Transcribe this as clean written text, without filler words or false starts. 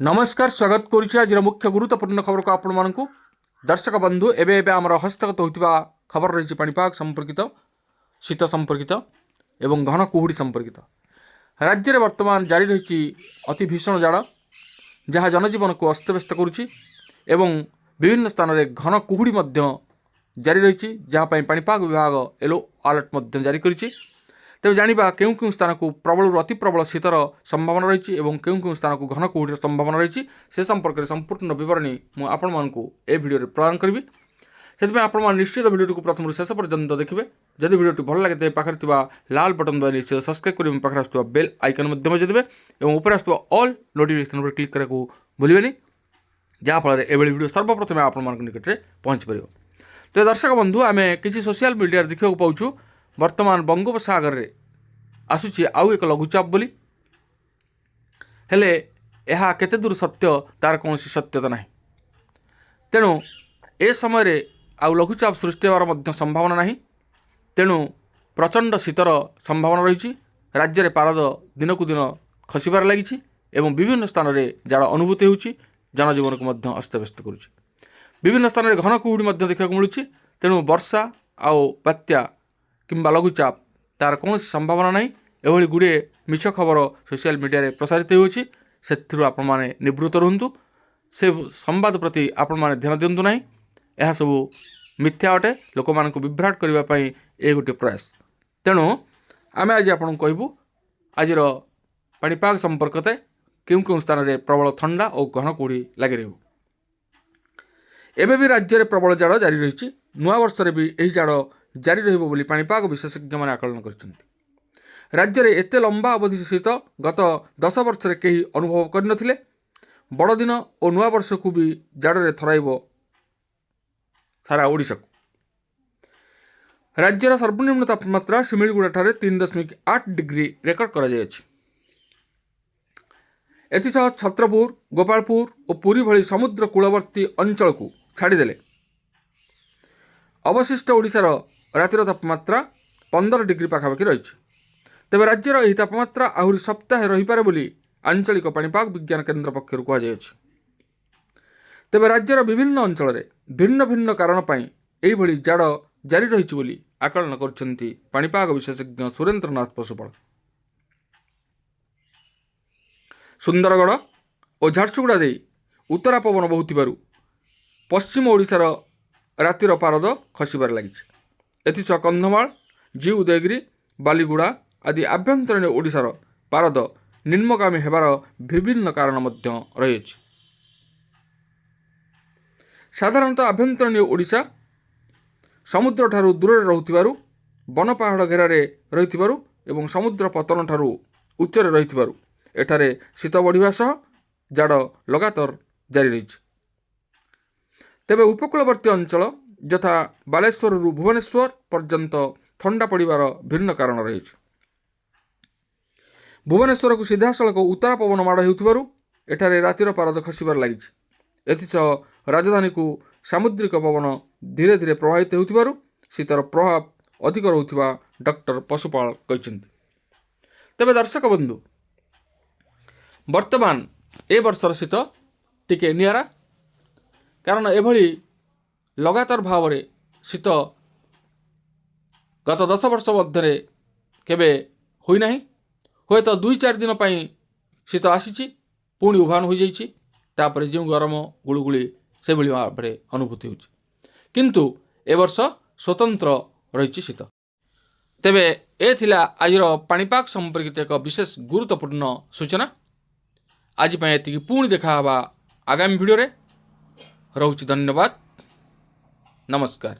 नमस्कार स्वागत करुच्ची आज मुख्य गुरुत्वपूर्ण खबर को आपण मानकु दर्शक बंधु एबे एबे आमर हस्तगत होइतिबा खबर रही पाणीपाग संपर्कित शीत संपर्कित एवं घन कुहुड़ी संपर्कित राज्य में वर्तमान जारी रही अति भीषण जाड़ जहाँ जनजीवन को अस्तव्यस्त करुच्ची एवं विभिन्न स्थान में घन कुहुड़ी जारी रही जहाँपाई पाणीपाग विभाग येलो अलर्ट जारी करिछि। तेज जाना केउं केउं स्थान को प्रबल अति प्रबल शीतर संभावना रही और केउं केउं स्थान को घन कुहुड़ीर संभावना रही से संपर्क में संपूर्ण बरणी मुझे आपण भिडियो प्रदान करी से आप निश्चित भिडियो को प्रथम शेष पर्यंत देखिए। जदि भिडियो भल लगे तो पाखे लाल बटन दबा निश्चित सब्सक्राइब करेंगे पाखे आसुवा बेल आइकन बजाइदेवे और ऊपर आसुवा ऑल नोटिफिकेशन पर क्लिक करने को भूलें जहाँफल एभली भिडियो सर्वप्रथम आपण निकट में पहुँच पार। तो दर्शक बंधु आम किसी सोशल मीडिया देखा पाऊँ वर्तमान बंगोपसागर रे आसुची आउ एक लघुचाप बोली हेले यह केते दूर सत्य तार कौन सत्यता ना तेणु ए समय रे आउ लघुचाप सृष्टि होवार संभावना ना तेणु प्रचंड शीतर संभावना रही राज्य में पारद दिन को दिन खसबार लगी एवं विभिन्न स्थान में जार अनुभूति होची जनजीवन को अस्तव्यस्त करुच्ची। विभिन्न स्थान में घन कुहुड़ी देखा मिलूँ तेणु वर्षा आउ बात्या किंबा लघुचाप तार कौन संभावना ना एभली गुड़े मिछ खबर सोशल मीडिया रे प्रसारित होची से आपण मैंने निवृत्त रुहतु से संवाद प्रति आपण मैंने ध्यान दिंतु ना यह सब मिथ्या अटे लोक मान विभ्राट करने ये गोटे प्रयास। तेणु आम आज आपन कहबू आज पाणीपाग संपर्कते केउं केउं स्थान में प्रबल ठंडा और घन कुहुड़ी लगी रही एवं भी राज्य में प्रबल जाड़ जारी रही नुआ वर्ष भी यही जाड़ जारी रही पाणीपाग विशेषज्ञ मैंने आकलन कर राज्य में एते लंबा अवधि शीत गत 10 वर्ष में कहीं अनुभव करनथिले बड़दिन और नुआ वर्ष को भी जाड़े थराइब सारा ओडिशा को। राज्यर सर्वनिम्न तापमात्रा शिमिलीगुड़ा 3.8 डिग्री रेकर्ड कर एथिसह छत्रपुर गोपालपुर और पुरी भली समुद्र कूलवर्ती अंचल को छाड़देले अवशिष्ट ओडिशार रातिर तापमात्रा 15 डिग्री पाखापाखि रही। तेज राज्यर यह तापमात्रा आहरी सप्ताहे रहीपे बोली आंचलिक पाणीपाग विज्ञान केन्द्र पक्षर कहुई। तेज राज्यर विभिन्न अंचल में भिन्न भिन्न कारण यही जाड़ जारी रही आकलन कर पाणीपाग विशेषज्ञ सुरेन्द्रनाथ पशुपाल। सुंदरगढ़ और झारसुगुड़ा दे उत्तरा पवन बहुथिबारु पश्चिम ओडिशार रातिर पारद खसबार लगी एथिसह कंधमाल जी उदयगिरी बालीगुड़ा आदि आभ्यंतरीण ओडिशार पारद निम्नगामी हेबार विभिन्न कारण रही। साधारणतः आभ्यंतरीण ओडिशा समुद्र ठारू दूर रहुथिबारु वन पहाड़ घेरारे रहिथिबारु एवं समुद्र पतन ठारू उच्चरे रहिथिबारु एठारे शीत बढ़िबा सह जाड़ लगातार जारी रही। तेबे उपकूलवर्ती अंचल यथा बालेश्वर भुवनेश्वर पर्यंत ठंडा पड़िबार भिन्न कारण रही। भुवनेश्वर को सीधासलख उत्तरा पवन माड़ हेउथिबारु एठारे रातिर पारद खसबार लगी एथिसह राजधानी को सामुद्रिक पवन धीरे धीरे प्रभावित हेउथिबारु शीतर प्रभाव अधिक रहुथिबा डॉक्टर पशुपाल कहिसेंति। तेबे दर्शक बंधु वर्तमान ए वर्षर शीत टिके नियारा कारण एभली लगातार भाव में शीत गत 10 वर्ष मध्य केबे होई नाही हे तो 2-4 दिन शीत आसी पुणी उभान हो जापर जो गरम गुड़गुड़ी से भाव में अनुभूति हो किंतु ए वर्ष स्वतंत्र रही शीत। तेबे ए थिला आज पाणीपाग संपर्कित एक विशेष गुरुत्वपूर्ण सूचना। आज ये पुणी देखा आगामी भिडियो रे। रहुछि धन्यवाद नमस्कार।